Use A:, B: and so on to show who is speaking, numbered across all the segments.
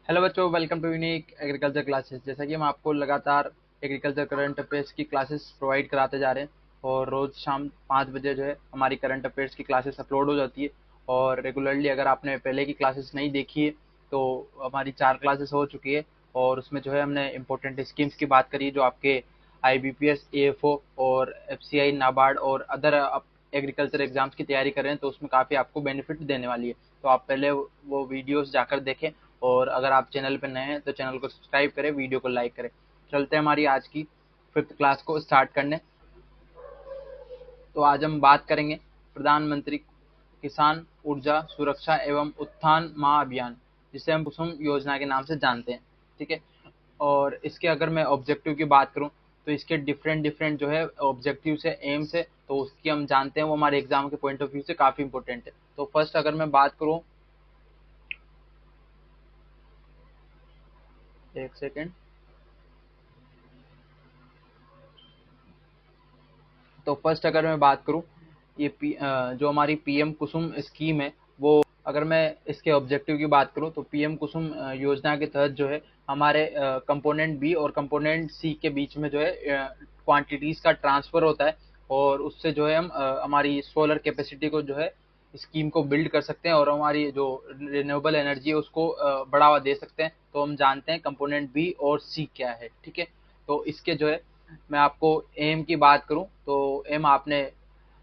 A: Hello बच्चों, welcome to unique agriculture classes. जैसा कि हम आपको लगातार एग्रीकल्चर करंट अफेयर्स की क्लासेस प्रोवाइड कराते जा रहे हैं और रोज़ शाम 5 बजे जो है हमारी करंट अफेयर्स की क्लासेस अपलोड हो जाती है। और रेगुलरली अगर आपने पहले की क्लासेस नहीं देखी है तो हमारी 4 क्लासेस हो चुकी है और उसमें जो है हमने इम्पोर्टेंट स्कीम्स की बात करी जो आपके IBPS, AFO और FCI, नाबार्ड और अदर एग्रीकल्चर एग्जाम्स की तैयारी कर रहे हैं तो उसमें काफ़ी आपको बेनिफिट देने वाली है। तो आप पहले वो वीडियोस जाकर देखें और अगर आप चैनल पर नए हैं तो चैनल को सब्सक्राइब करें, वीडियो को लाइक करें। चलते हैं हमारी आज की 5th क्लास को स्टार्ट करने। तो आज हम बात करेंगे प्रधानमंत्री किसान ऊर्जा सुरक्षा एवं उत्थान महाअभियान, जिसे हम कुसुम योजना के नाम से जानते हैं। ठीक है। और इसके अगर मैं ऑब्जेक्टिव की बात करूं तो इसके डिफरेंट डिफरेंट जो है ऑब्जेक्टिव है, एम्स है, तो उसकी हम जानते हैं वो हमारे एग्जाम के पॉइंट ऑफ व्यू से काफी इंपॉर्टेंट है। तो फर्स्ट अगर मैं बात करूं, एक सेकेंड। तो फर्स्ट अगर मैं बात करूं, जो हमारी PM कुसुम स्कीम है वो, अगर मैं इसके ऑब्जेक्टिव की बात करूं तो PM कुसुम योजना के तहत जो है हमारे कंपोनेंट बी और कंपोनेंट सी के बीच में जो है क्वांटिटीज का ट्रांसफर होता है और उससे जो है हम हमारी सोलर कैपेसिटी को जो है स्कीम को बिल्ड कर सकते हैं और हमारी जो रिन्यूएबल एनर्जी है उसको बढ़ावा दे सकते हैं। तो हम जानते हैं कंपोनेंट बी और सी क्या है। ठीक है। तो इसके जो है मैं आपको एम की बात करूं तो एम आपने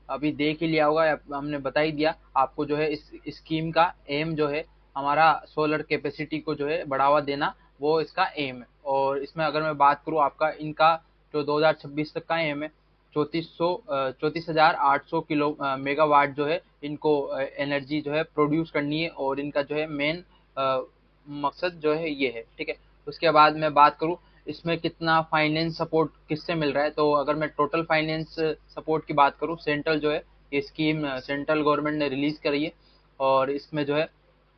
A: अभी देख ही लिया होगा, हमने बता ही दिया आपको। जो है इस स्कीम का एम जो है हमारा सोलर कैपेसिटी को जो है बढ़ावा देना, वो इसका एम है। और इसमें अगर मैं बात करूं आपका इनका जो 2026 तक का एम है, 34,800 किलो मेगावाट जो है इनको एनर्जी जो है प्रोड्यूस करनी है और इनका जो है मेन मकसद जो है ये है। ठीक है। उसके बाद मैं बात करूं इसमें कितना फाइनेंस सपोर्ट किससे मिल रहा है, तो अगर मैं टोटल फाइनेंस सपोर्ट की बात करूं, सेंट्रल जो है ये स्कीम सेंट्रल गवर्नमेंट ने रिलीज करी है और इसमें जो है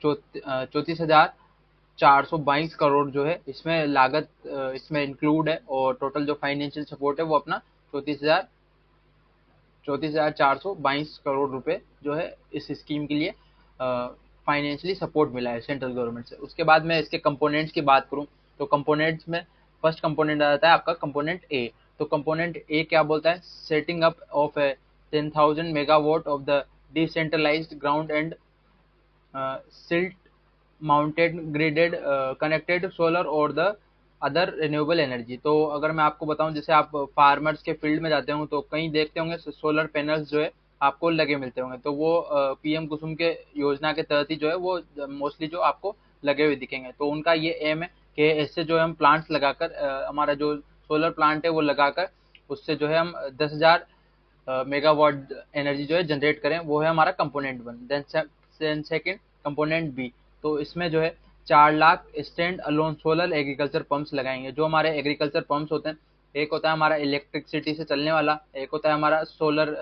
A: 34,422 करोड़ जो है इसमें लागत इसमें इंक्लूड है और टोटल जो फाइनेंशियल सपोर्ट है वो अपना 34,422 करोड़ रुपए जो है इस स्कीम के लिए फाइनेंशियली सपोर्ट मिला है सेंट्रल गवर्नमेंट से। उसके बाद मैं इसके कंपोनेंट्स की बात करूं तो कंपोनेंट्स में फर्स्ट कंपोनेंट आ जाता है आपका कंपोनेंट ए। तो कंपोनेंट ए क्या बोलता है, setting up of a 10,000 megawatt of the decentralised ground and stilt mounted gridded connected solar और द अदर रिन्यूएबल एनर्जी। तो अगर मैं आपको बताऊं, जैसे आप फार्मर्स के फील्ड में जाते होंगे तो कहीं देखते होंगे सोलर पैनल्स जो है आपको लगे मिलते होंगे, तो वो PM कुसुम के योजना के तहत ही जो है वो मोस्टली जो आपको लगे हुए दिखेंगे। तो उनका ये एम है कि ऐसे जो है हम प्लांट्स लगाकर हमारा जो सोलर प्लांट है वो लगाकर उससे जो है हम 10,000 मेगावाट एनर्जी जो है जनरेट करें, वो है हमारा component one. Then second component B, तो इसमें जो है 4 lakh stand alone solar agriculture pumps लगाएंगे। जो हमारे एग्रीकल्चर पंप्स होते हैं, एक होता है हमारा इलेक्ट्रिसिटी से चलने वाला, एक होता है हमारा सोलर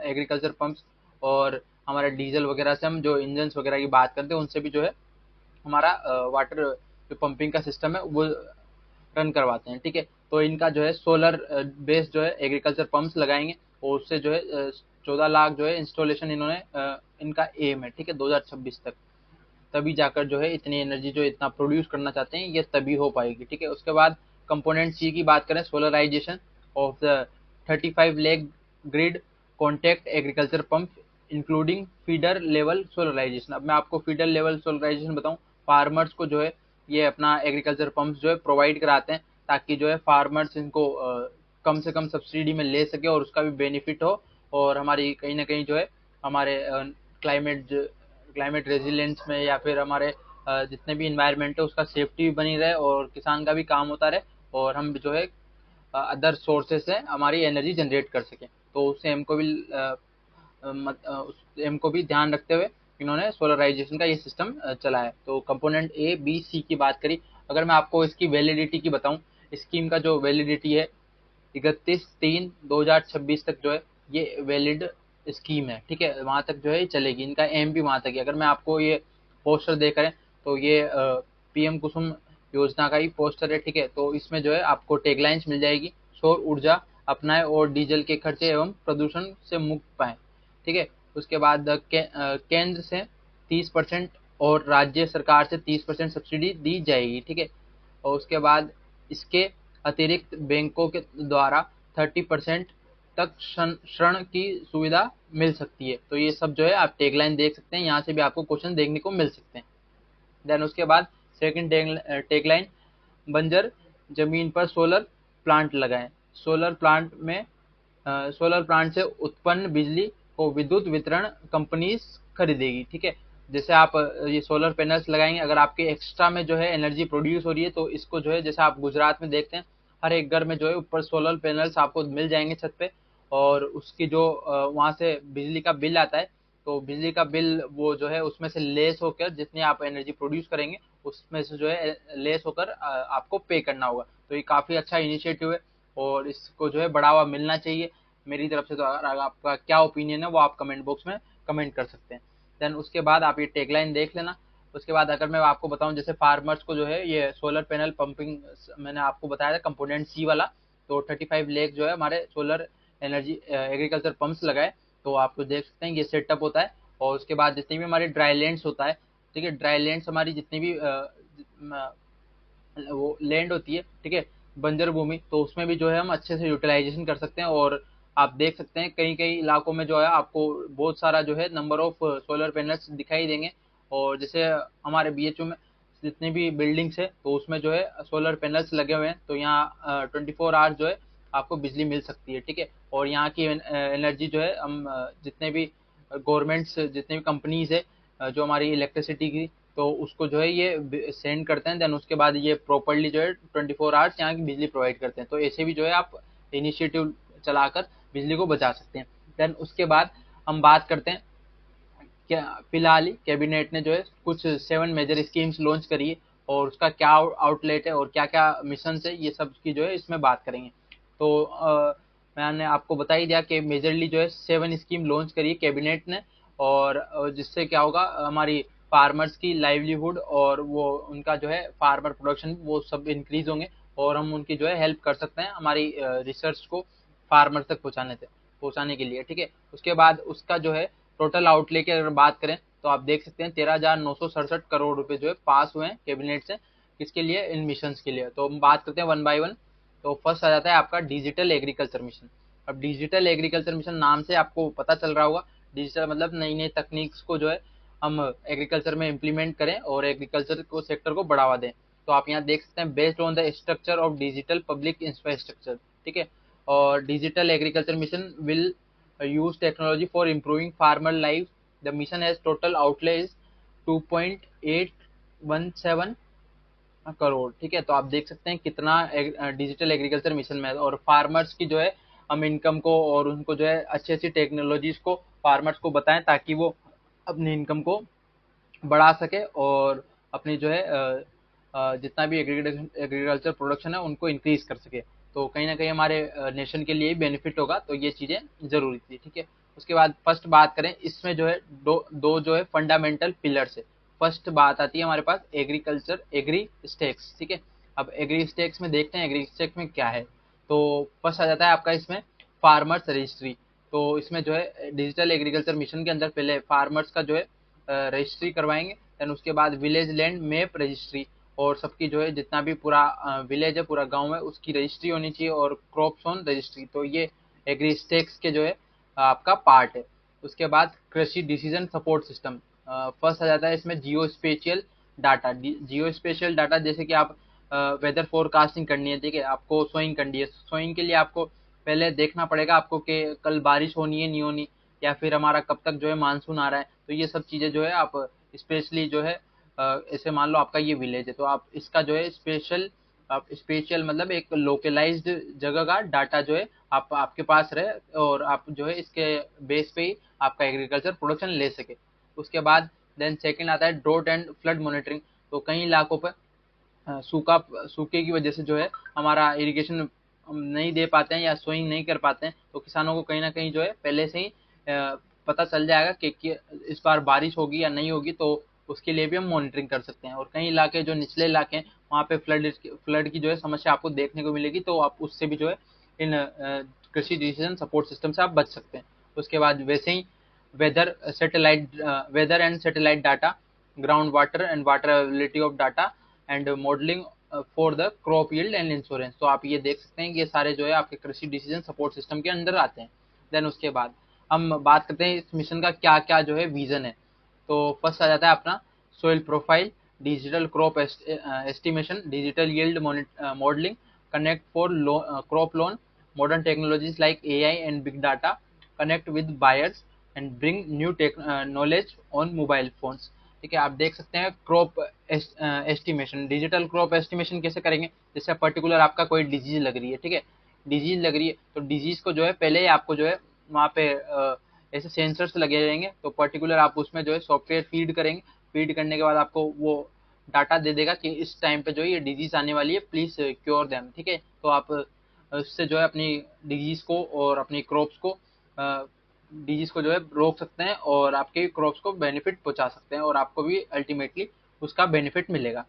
A: एग्रीकल्चर पंप्स, और हमारा डीजल वगैरह से हम जो इंजन वगैरह की बात करते हैं उनसे भी जो है हमारा वाटर जो पंपिंग का सिस्टम है वो रन करवाते हैं। ठीक है। तो इनका जो है सोलर बेस्ड जो है एग्रीकल्चर पंप्स लगाएंगे और उससे जो है 14 लाख जो है इंस्टॉलेशन इन्होंने इनका एम है। ठीक है, 2026 तक। तभी जाकर जो है इतनी एनर्जी जो इतना प्रोड्यूस करना चाहते हैं ये तभी हो पाएगी। ठीक है। उसके बाद कंपोनेंट सी की बात करें, solarisation of the 35 lakh grid contact agriculture pump including feeder level solarisation. अब मैं आपको फीडर लेवल सोलराइजेशन बताऊं, फार्मर्स को जो है ये अपना एग्रीकल्चर पंप्स जो है प्रोवाइड कराते हैं ताकि जो है फार्मर्स इनको कम से कम सब्सिडी में ले सके और उसका भी बेनिफिट हो और हमारी कहीं ना कहीं जो है हमारे क्लाइमेट क्लाइमेट रेजिलेंस में या फिर हमारे जितने भी इन्वायरमेंट है उसका सेफ्टी भी बनी रहे और किसान का भी काम होता रहे और हम जो है अदर सोर्सेस से हमारी एनर्जी जनरेट कर सकें। तो उस एम को भी उस एम को भी ध्यान रखते हुए इन्होंने सोलराइजेशन का ये सिस्टम चला है। तो कंपोनेंट ए बी सी की बात करी, अगर मैं आपको इसकी वैलिडिटी की बताऊं, स्कीम का जो वैलिडिटी है 31/3/2026 तक जो है ये वैलिड स्कीम है। ठीक है, वहां तक जो है चलेगी, इनका एम भी वहां तक है। अगर मैं आपको ये पोस्टर दे करें तो ये PM कुसुम योजना का ही पोस्टर है। ठीक है। तो इसमें जो है आपको टैगलाइंस मिल जाएगी, सौर ऊर्जा अपनाएं और डीजल के खर्चे एवं प्रदूषण से मुक्त पाएं। ठीक है। उसके बाद केंद्र से 30% और राज्य सरकार से 30% सब्सिडी दी जाएगी, ठीक है। और उसके बाद इसके अतिरिक्त बैंकों के द्वारा 30% तक ऋण की सुविधा मिल सकती है। तो ये सब जो है आप टैगलाइन देख सकते हैं, यहाँ से भी आपको क्वेश्चन देखने को मिल सकते हैं। देन उसके बाद सेकंड टैगलाइन, बंजर जमीन पर सोलर प्लांट लगाएं। सोलर प्लांट में सोलर प्लांट से उत्पन्न बिजली को विद्युत वितरण कंपनी खरीदेगी, ठीक है। जैसे आप ये सोलर पैनल्स लगाएंगे, अगर आपके एक्स्ट्रा में जो है एनर्जी प्रोड्यूस हो रही है तो इसको जो है, जैसे आप गुजरात में देखते हैं हर एक घर में जो है ऊपर सोलर पैनल्स आपको मिल जाएंगे छत पे, और उसकी जो वहां से बिजली का बिल आता है, तो बिजली का बिल वो जो है उसमें से लेस होकर जितनी आप एनर्जी प्रोड्यूस करेंगे उसमें से जो है लेस होकर आपको पे करना होगा। तो ये काफी अच्छा इनिशिएटिव है और इसको जो है बढ़ावा मिलना चाहिए मेरी तरफ से। तो अगर आपका क्या ओपिनियन है वो आप कमेंट बॉक्स में कमेंट कर सकते हैं। देन उसके बाद आप ये टैगलाइन देख लेना। उसके बाद अगर मैं आपको बताऊं, जैसे फार्मर्स को जो है ये सोलर पैनल पंपिंग, मैंने आपको बताया था कंपोनेंट सी वाला, तो 35 लाख जो है हमारे सोलर एनर्जी एग्रीकल्चर पंप्स लगाए। तो आपको देख सकते हैं ये सेटअप होता है। और उसके बाद जितनी भी हमारी ड्राई लैंड्स होता है, ठीक है, ड्राई लैंड्स हमारी जितनी भी वो लैंड होती है, ठीक है, बंजर भूमि, तो उसमें भी जो है हम अच्छे से यूटिलाइजेशन कर सकते हैं। और आप देख सकते हैं कई कई इलाकों में जो है आपको बहुत सारा जो है नंबर ऑफ सोलर पैनल्स दिखाई देंगे। और जैसे हमारे बीएचयू में जितनी भी बिल्डिंग्स है तो उसमें जो है सोलर पैनल्स लगे हुए हैं, तो यहाँ 24 आवर्स जो है आपको बिजली मिल सकती है, ठीक है। और यहाँ की एनर्जी जो है हम जितने भी गवर्नमेंट्स, जितने भी कंपनीज है जो हमारी इलेक्ट्रिसिटी की, तो उसको जो है ये सेंड करते हैं। देन उसके बाद ये प्रॉपरली जो है 24 आवर्स यहाँ की बिजली प्रोवाइड करते हैं। तो ऐसे भी जो है आप इनिशिएटिव चलाकर बिजली को बचा सकते हैं। देन उसके बाद हम बात करते हैं, क्या फिलहाल ही कैबिनेट ने जो है कुछ 7 मेजर स्कीम्स लॉन्च करी है और उसका क्या आउटलेट है और क्या क्या मिशन है, ये सब की जो है इसमें बात करेंगे। तो मैंने आपको बता ही दिया कि मेजरली जो है 7 स्कीम लॉन्च करी है कैबिनेट ने, और जिससे क्या होगा हमारी फार्मर्स की लाइवलीहुड और वो उनका जो है फार्मर प्रोडक्शन वो सब इंक्रीज होंगे, और हम उनकी जो है हेल्प कर सकते हैं हमारी रिसर्च को फार्मर तक पहुंचाने के लिए, ठीक है। उसके बाद उसका जो है टोटल आउटले की अगर बात करें तो आप देख सकते हैं 13,967 करोड़ रुपए जो है पास हुए हैं कैबिनेट से, किसके लिए, इन मिशन के लिए। तो हम बात करते हैं वन बाय वन। तो फर्स्ट आ जाता है आपका डिजिटल एग्रीकल्चर मिशन। अब डिजिटल एग्रीकल्चर मिशन नाम से आपको पता चल रहा होगा, डिजिटल मतलब नई नई तकनीक्स को जो है हम एग्रीकल्चर में इम्प्लीमेंट करें और एग्रीकल्चर को सेक्टर को बढ़ावा दें। तो आप यहाँ देख सकते हैं based on the structure of digital public infrastructure, ठीक है। और digital agriculture mission will use technology for improving farmer lives. The mission has total outlay is 2.817 crore, ठीक है। तो आप देख सकते हैं कितना डिजिटल एग्रीकल्चर मिशन में है। और फार्मर्स की जो है हम इनकम को और उनको जो है अच्छी अच्छी टेक्नोलॉजीज को फार्मर्स को बताएं ताकि वो अपनी इनकम को बढ़ा सके और अपनी जो है जितना भी एग्रीकल्चर प्रोडक्शन है उनको इंक्रीज कर सके। तो कहीं ना कहीं हमारे नेशन के लिए बेनिफिट होगा, तो ये चीजें जरूरी थी, ठीक है। उसके बाद फर्स्ट बात करें, इसमें जो है दो जो है फंडामेंटल पिलर्स है। फर्स्ट बात आती है हमारे पास एग्रीकल्चर एग्री स्टेक्स, ठीक है। अब एग्री स्टेक्स में देखते हैं एग्री स्टेक्स में क्या है। तो फर्स्ट आ जाता है आपका इसमें फार्मर्स रजिस्ट्री। तो इसमें जो है डिजिटल एग्रीकल्चर मिशन के अंदर पहले फार्मर्स का जो है रजिस्ट्री करवाएंगे। देन उसके बाद विलेज लैंड मैप रजिस्ट्री, और सबकी जो है जितना भी पूरा विलेज है पूरा गांव है उसकी रजिस्ट्री होनी चाहिए, और क्रॉप्स ऑन रजिस्ट्री। तो ये एग्री स्टेक्स के जो है आपका पार्ट है। उसके बाद कृषि डिसीजन सपोर्ट सिस्टम फर्स्ट आ जाता है इसमें जियो स्पेशियल डाटा। जियो स्पेशियल डाटा जैसे कि आप वेदर फोरकास्टिंग करनी है, ठीक है, आपको सोइंग करनी है। सोइंग के लिए आपको पहले देखना पड़ेगा आपको कि कल बारिश होनी है नहीं होनी, या फिर हमारा कब तक जो है मानसून आ रहा है। तो ये सब चीजें जो है आप स्पेशली जो है ऐसे मान लो आपका ये विलेज है तो आप इसका जो है स्पेशल मतलब एक लोकलाइज्ड जगह का डाटा जो है आप आपके पास रहे, और आप जो है इसके बेस पे ही आपका एग्रीकल्चर प्रोडक्शन ले सके। उसके बाद देन सेकंड आता है ड्रोट एंड फ्लड मॉनिटरिंग। तो कई इलाकों पर सूखे की वजह से जो है हमारा इरिगेशन नहीं दे पाते हैं या सोइंग नहीं कर पाते हैं, तो किसानों को कहीं ना कहीं जो है पहले से ही पता चल जाएगा कि इस बार बारिश होगी या नहीं होगी, तो उसके लिए भी हम मॉनिटरिंग कर सकते हैं। और कई इलाके जो निचले इलाके हैं वहाँ पे फ्लड की जो है समस्या आपको देखने को मिलेगी, तो आप उससे भी जो है इन कृषि डिसीजन सपोर्ट सिस्टम से आप बच सकते हैं। उसके बाद वैसे ही weather and satellite data. Ground water and water availability of data and modelling for the crop yield and insurance. तो आप ये देख सकते हैं कि ये सारे जो है आपके कृषि डिसीजन सपोर्ट सिस्टम के अंदर आते हैं। देन उसके बाद हम बात करते हैं इस मिशन का क्या क्या जो है विजन है। तो फर्स्ट आ जाता है अपना soil profile, digital crop estimation, digital yield modelling, connect for crop loan, modern technologies like AI and big data, connect with buyers and bring new knowledge on mobile phones। ठीक है, आप देख सकते हैं crop estimation, digital crop estimation कैसे करेंगे। जैसे particular आपका कोई डिजीज लग रही है, ठीक है, डिजीज लग रही है तो डिजीज को जो है पहले ही आपको जो है वहाँ पे ऐसे सेंसर्स लगे रहेंगे, तो पर्टिकुलर आप उसमें जो है सॉफ्टवेयर फीड करेंगे, फीड करने के बाद आपको वो डाटा दे देगा कि इस टाइम पे जो है ये डिजीज आने वाली है, प्लीज क्योर देम। ठीक है, तो आप उससे जो है अपनी डिजीज को और अपनी क्रॉप्स को डिजीज को जो है रोक सकते हैं और आपके क्रॉप्स को बेनिफिट पहुंचा सकते हैं और आपको भी अल्टीमेटली उसका बेनिफिट मिलेगा।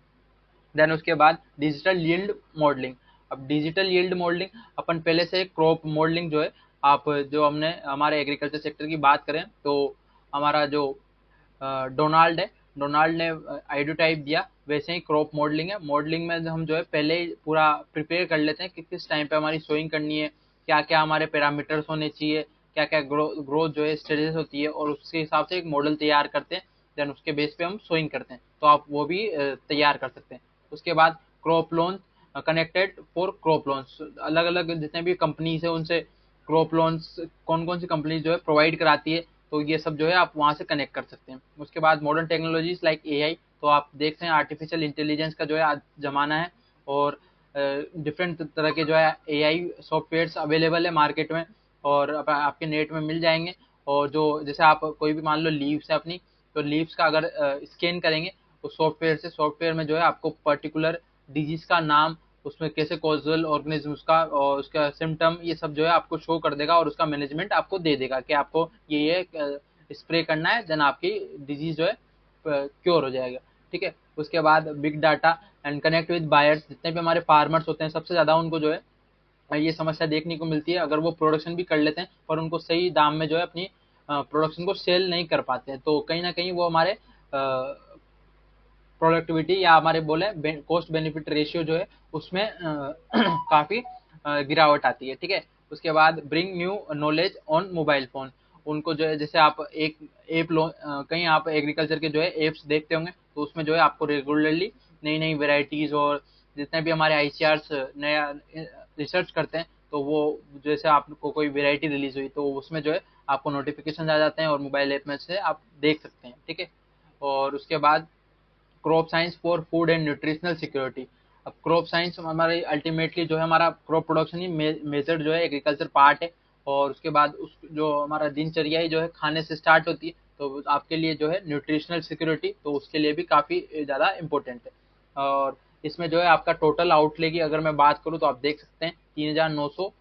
A: देन उसके बाद डिजिटल यील्ड मॉडलिंग। अब डिजिटल यील्ड मॉडलिंग अपन पहले से क्रॉप मॉडलिंग जो है, आप जो हमने हमारे एग्रीकल्चर सेक्टर की बात करें तो हमारा जो डोनाल्ड है, डोनाल्ड ने आईडी टाइप दिया, वैसे ही क्रॉप मॉडलिंग है। मॉडलिंग में हम जो है पहले ही पूरा प्रिपेयर कर लेते हैं कि किस टाइम पे हमारी सोइंग करनी है, क्या क्या हमारे पैरामीटर्स होने चाहिए, क्या क्या ग्रोथ जो है स्टेजेस होती है, और उसके हिसाब से एक मॉडल तैयार करते हैं। देन उसके बेस पे हम सोइंग करते हैं, तो आप वो भी तैयार कर सकते हैं। उसके बाद crop loan, connected for crop loans, अलग अलग जितने भी कंपनीज है उनसे क्रॉप लोन्स कौन कौन सी कंपनी जो है प्रोवाइड कराती है, तो ये सब जो है आप वहाँ से कनेक्ट कर सकते हैं। उसके बाद मॉडर्न टेक्नोलॉजीज लाइक एआई, तो आप देखते हैं आर्टिफिशियल इंटेलिजेंस का जो है आज जमाना है और डिफरेंट तरह के जो है एआई सॉफ्टवेयर्स अवेलेबल है मार्केट में और आपके नेट में मिल जाएंगे। और जो जैसे आप कोई भी मान लो लीव्स है अपनी, तो लीव्स का अगर स्कैन करेंगे तो सॉफ्टवेयर से, सॉफ्टवेयर में जो है आपको पर्टिकुलर डिजीज का नाम, उसमें कैसे कॉजल ऑर्गेनिज्म उसका और उसका सिम्टम, ये सब जो है आपको शो कर देगा और उसका मैनेजमेंट आपको दे देगा कि आपको ये स्प्रे करना है, देन आपकी डिजीज जो है क्योर हो जाएगा। ठीक है, उसके बाद big data and connect with buyers, जितने भी हमारे फार्मर्स होते हैं सबसे ज्यादा उनको जो है ये समस्या देखने को मिलती है, अगर वो प्रोडक्शन भी कर लेते हैं पर उनको सही दाम में जो है अपनी प्रोडक्शन को सेल नहीं कर पाते हैं, तो कहीं ना कहीं वो हमारे प्रोडक्टिविटी या हमारे बोले कॉस्ट बेनिफिट रेशियो जो है उसमें काफी गिरावट आती है। ठीक है, उसके बाद bring new knowledge on mobile phone, उनको जो है जैसे आप एक ऐप लो, कहीं आप एग्रीकल्चर के जो है एप्स देखते होंगे, तो उसमें जो है आपको रेगुलरली नई नई वेराइटीज और जितने भी हमारे आईसीआर नया रिसर्च करते हैं, तो वो जैसे आपको कोई वेराइटी रिलीज हुई तो उसमें जो है आपको नोटिफिकेशन आ जाते हैं और मोबाइल ऐप में से आप देख सकते हैं। ठीक है, और उसके बाद crop science for food and nutritional security. अब क्रॉप साइंस हमारे अल्टीमेटली जो है हमारा क्रॉप प्रोडक्शन ही मेजर जो है एग्रीकल्चर पार्ट है, और उसके बाद उस जो हमारा दिनचर्या ही जो है खाने से स्टार्ट होती है, तो आपके लिए जो है न्यूट्रिशनल सिक्योरिटी तो उसके लिए भी काफ़ी ज़्यादा इम्पोर्टेंट है। और इसमें जो है आपका टोटल आउटले की अगर मैं बात करूँ तो आप देख सकते हैं 3,900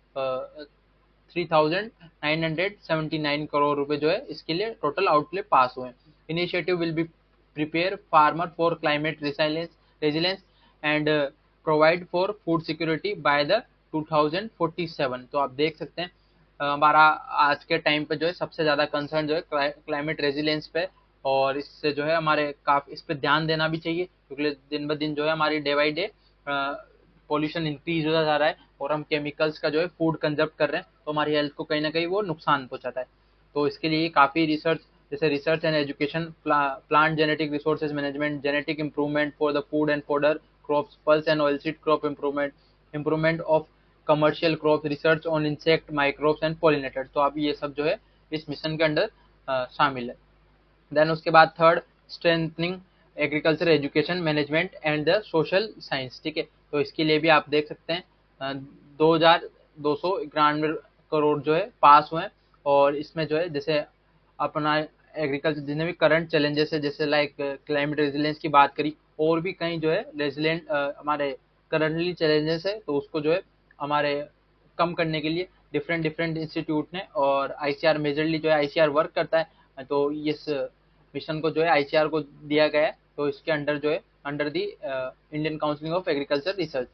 A: 3,979 करोड़ रुपए जो है इसके लिए टोटल आउटले पास हुए हैं। Initiative will be prepare farmer for climate resilience and provide for food security by the 2047। तो आप देख सकते हैं हमारा आज के टाइम पे जो है सबसे ज्यादा कंसर्न जो है क्लाइमेट रेजिलियंस पे, और इससे जो है हमारे काफी इस पे ध्यान देना भी चाहिए क्योंकि दिन ब दिन जो है हमारी day by day pollution increase होता जा रहा है और हम केमिकल्स का जो है फूड कंजप्ट कर रहे हैं, तो हमारी हेल्थ को कहीं ना कहीं वो नुकसान पहुंचाता है। तो इसके लिए काफी रिसर्च, जैसे research and education, plant genetic resources management, genetic improvement for the food and fodder crops, pulse and oilseed crop improvement, improvement of commercial crop, research on insect microbes and pollinators, तो अब ये सब जो है इस mission के under शामिल है। देन उसके बाद third, strengthening agriculture education management and the social science. ठीक है, तो इसके लिए भी आप देख सकते हैं 2,291 करोड़ जो है पास हुए हैं, और इसमें जो है जैसे अपना एग्रीकल्चर जितने भी करंट चैलेंजेस है, जैसे लाइक क्लाइमेट रेजिलियंस की बात करी, और भी कहीं जो है रेजिलेंट हमारे करंटली चैलेंजेस है, तो उसको जो है हमारे कम करने के लिए डिफरेंट डिफरेंट इंस्टीट्यूट ने और आईसीआर मेजरली जो है आईसीआर वर्क करता है, तो इस मिशन को जो है आईसीआर को दिया गया है, तो इसके अंडर जो है under the Indian council of agriculture research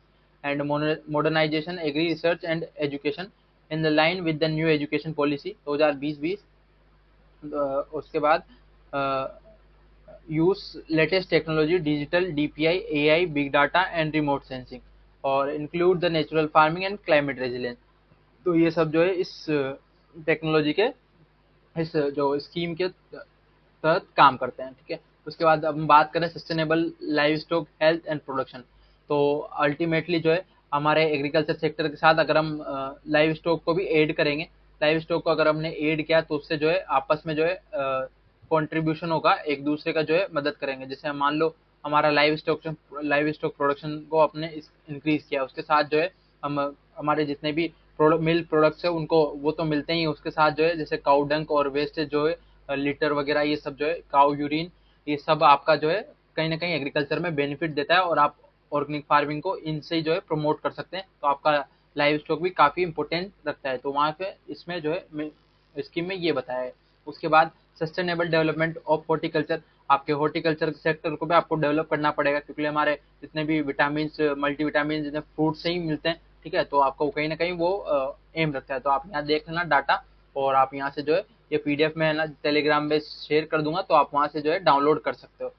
A: and modernisation agri research and education in the line with the new education policy 2020-20। उसके बाद use latest technology, digital, DPI, AI, big data and remote sensing, और include the natural farming and climate resilience. तो ये सब जो है इस technology के, इस जो स्कीम के तहत काम करते हैं, ठीक है। उसके बाद अब हम बात करें sustainable live stock health and production. तो अल्टीमेटली जो है हमारे एग्रीकल्चर सेक्टर के साथ अगर हम लाइव स्टॉक को भी ऐड करेंगे, लाइव स्टॉक को अगर हमने ऐड किया तो उससे जो है आपस में जो है कंट्रीब्यूशन होगा, एक दूसरे का जो है मदद करेंगे। जैसे मान लो हमारा लाइव स्टॉक प्रोडक्शन को अपने इंक्रीज किया, उसके साथ जो है हम हमारे जितने भी मिल्क प्रोडक्ट्स है उनको वो तो मिलते ही, उसके साथ जो है जैसे काउ डंक और वेस्टेज जो है लीटर वगैरह ये सब जो है काउ यूरिन, ये सब आपका जो है कहीं ना कहीं एग्रीकल्चर में बेनिफिट देता है, और आप ऑर्गेनिक फार्मिंग को इनसे जो है प्रमोट कर सकते हैं। तो आपका लाइव स्टॉक भी काफी इंपॉर्टेंट रखता है। तो वहाँ पे इसमें जो है स्कीम में ये बताया है। उसके बाद सस्टेनेबल डेवलपमेंट ऑफ हॉर्टिकल्चर, आपके हॉर्टिकल्चर सेक्टर को भी आपको डेवलप करना पड़ेगा, क्योंकि हमारे जितने भी विटामिन, मल्टीविटामिन जितने फ्रूट से ही मिलते हैं, ठीक है। तो आपको कहीं ना कहीं वो एम रखता है। तो आप यहाँ देख लेना डाटा, और आप यहाँ से जो है ये पीडीएफ में है ना टेलीग्राम में शेयर कर दूंगा, तो आप वहाँ से जो है डाउनलोड कर सकते हो।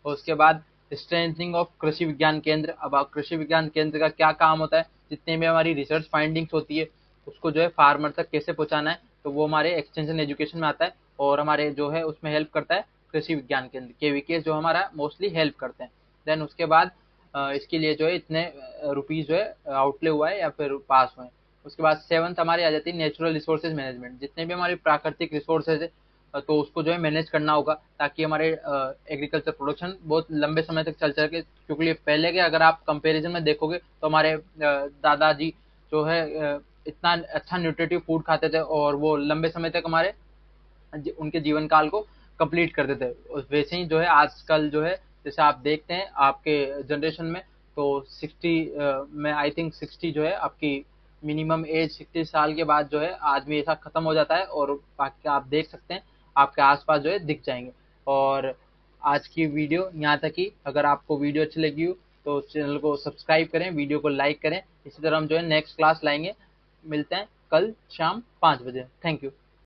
A: और उसके बाद स्ट्रेंथनिंग ऑफ कृषि विज्ञान केंद्र। अब आप कृषि विज्ञान केंद्र का क्या काम होता है, जितने भी हमारी रिसर्च फाइंडिंग्स होती है उसको जो है फार्मर तक कैसे पहुंचाना है, तो वो हमारे एक्सटेंशन एजुकेशन में आता है, और हमारे जो है उसमें हेल्प करता है कृषि विज्ञान केंद्र केवीके, जो हमारा मोस्टली हेल्प करते हैं। देन उसके बाद इसके लिए जो है इतने रुपीज जो है आउटले हुआ है या फिर पास हुए हैं। उसके बाद सेवंथ हमारी आ जाती है नेचुरल रिसोर्सेज मैनेजमेंट। जितने भी हमारे प्राकृतिक रिसोर्सेज है तो उसको जो है मैनेज करना होगा, ताकि हमारे एग्रीकल्चर प्रोडक्शन बहुत लंबे समय तक चल सके। क्योंकि पहले के अगर आप कंपैरिजन में देखोगे तो हमारे दादाजी जो है इतना अच्छा न्यूट्रिटिव फूड खाते थे, और वो लंबे समय तक हमारे उनके जीवन काल को कंप्लीट कर देते हैं। वैसे ही जो है आजकल जो है जैसे आप देखते हैं आपके जनरेशन में, तो 60 में आई थिंक 60 जो है आपकी मिनिमम एज, 60 साल के बाद जो है आदमी ऐसा खत्म हो जाता है, और बाकी आप देख सकते हैं आपके आसपास जो है दिख जाएंगे। और आज की वीडियो यहाँ तक ही। अगर आपको वीडियो अच्छी लगी हो तो चैनल को सब्सक्राइब करें, वीडियो को लाइक करें। इसी तरह हम जो है नेक्स्ट क्लास लाएंगे। मिलते हैं कल शाम 5 बजे। Thank you.